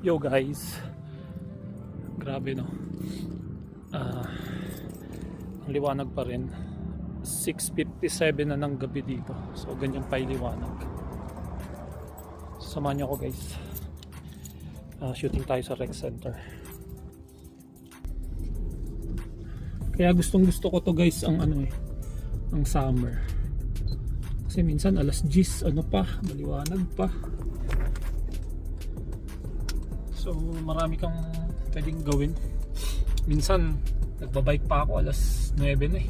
Yo guys, grabe no. Ang liwanag pa rin. 6:57 na ng gabi dito. So ganyan pa liwanag. Samahan niyo ako guys. Shooting tayo sa rec center. Kaya gustong gusto ko to guys ang ang summer. Kasi minsan alas 10 maliwanag pa. So marami kang pwedeng gawin. Minsan nagbabike pa ako alas 9 na eh.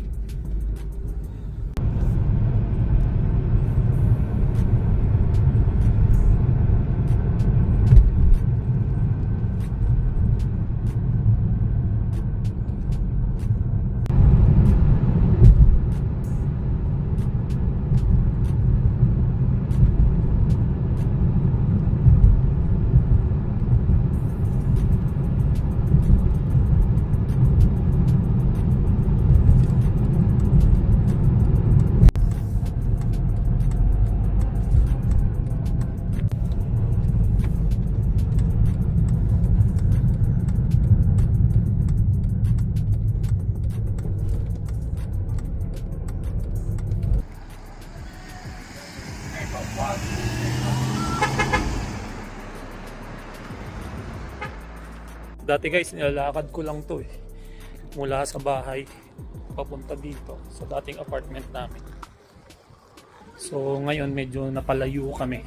Dati guys, nilalakad ko lang to mula sa bahay papunta dito sa dating apartment namin. So ngayon medyo napalayo kami.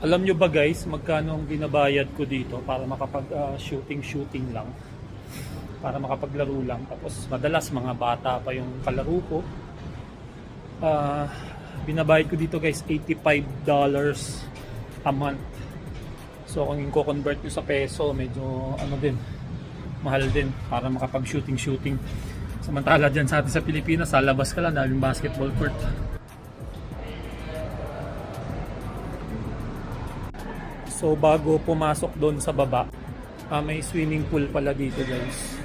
Alam nyo ba guys, magkano ang binabayad ko dito para makapag shooting lang, para makapaglaro lang. Tapos madalas mga bata pa yung kalaro ko. Binabayad ko dito guys $85 a month. So kung i-convert nyo sa peso, medyo mahal din para makapag shooting. Samantala dyan sa atin sa Pilipinas, sa labas ka lang, daming basketball court. So bago pumasok doon sa baba, may swimming pool pala dito guys.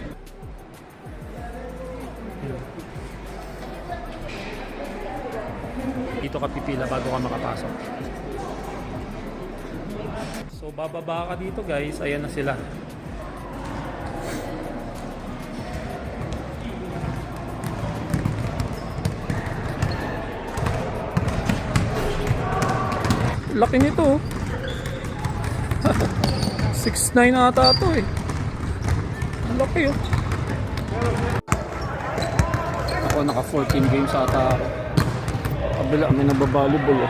Dito ka pipila bago ka makapasok. So bababa ka dito guys, ayan na sila. Laki nito. 6'9" ata ito Ang laki Ako naka 14 games ata ako. Kabila may nagbabalibol